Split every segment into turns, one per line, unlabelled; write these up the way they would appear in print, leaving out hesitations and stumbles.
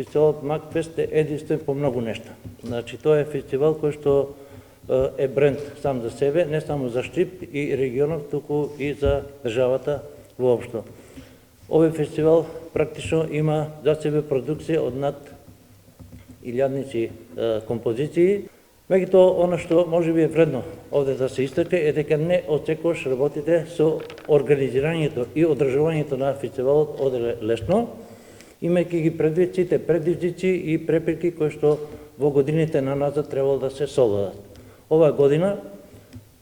фестивалот Макфест е единствен по многу нешта. Значи, тоа е фестивал кој што е бренд сам за себе, не само за Штип и регионот, туку и за државата воопшто. Овој фестивал практично има за себе продукција од над илјадници композиции. Меѓутоа, она што можеби е вредно овде да се истакне е дека не отсекогаш работите со организирањето и одржувањето на фестивалот оде лесно, имајќи ги предвид сите предизвици и препреки кои што во годините наназад требало да се совладат. Оваа година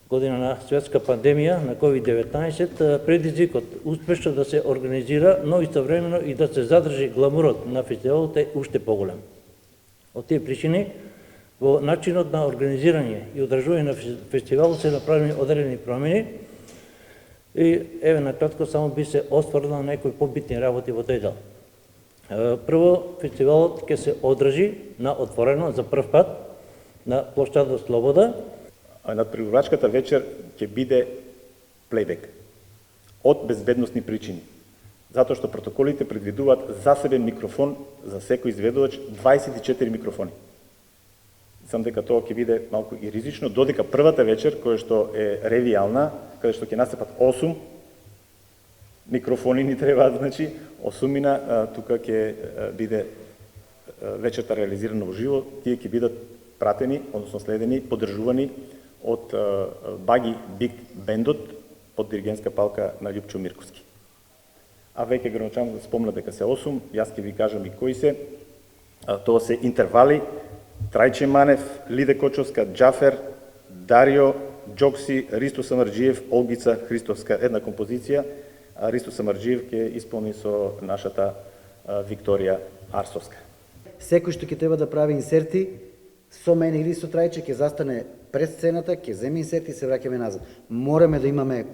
на светска пандемија на COVID-19, предизвикот успешно да се организира, но истовремено и да се задржи гламурот на фестивалот е уште поголем. Од тие причини, во начинот на организирање и одржување на фестивалот се направени одредени промени и еве накратко само би се осврнал на некои побитни работи во тој дел. Прво, фестивалот ќе се одржи на отворено за прв пат на площадот Слобода.
Надпреварувачката вечер ќе биде плейбек од безбедносни причини. Затоа што протоколите предвидуваат засебен микрофон за секој изведувач, 24 микрофони. Сам дека тоа ќе биде малку и ризично, додека првата вечер, која што е ревијална, каде што ќе настапат 8 микрофони ни требаат, значи 8 тука ќе биде вечерта реализирана во живо, тие ќе бидат пратени, односно следени, поддржувани од Баги Биг бендот под диригентска палка на Љупчо Мирковски. А веќе граничам да спомна дека се 8, јас ќе ви кажам и кои се. Тоа се Интервали, Трајче Манев, Лиде Кочовска, Џафер, Дарио, Џокси, Ристо Самарџиев, Олгица Христовска, една композиција. Ристо Самарџиев ќе исполни со нашата Викторија Арсовска.
Секој што ќе треба да прави инсерти, со мене или со Трајче ќе застане пред сцената, ќе земе инсерти и се враќаме назад. Мораме да имаме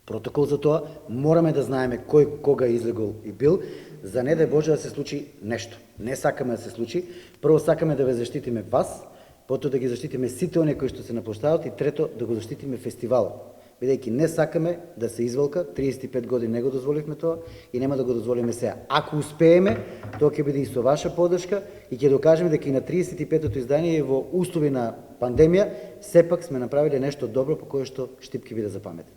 протокол за тоа, мораме да знаеме кој кога е излегол и бил, за не да Боже да се случи нешто. Не сакаме да се случи. Прво сакаме да ве заштитиме вас, потоа да ги заштитиме сите оние кои што се на площадот и трето да го заштитиме фестивалот. Бидејќи не сакаме да се извалка, 35 години не го дозволивме тоа и нема да го дозволиме сега. Ако успееме, тоа ќе биде и со ваша поддршка и ќе докажеме дека и на 35-то издание во услови на пандемија сепак сме направиле нешто добро по кое што Штип ќе биде запаметен.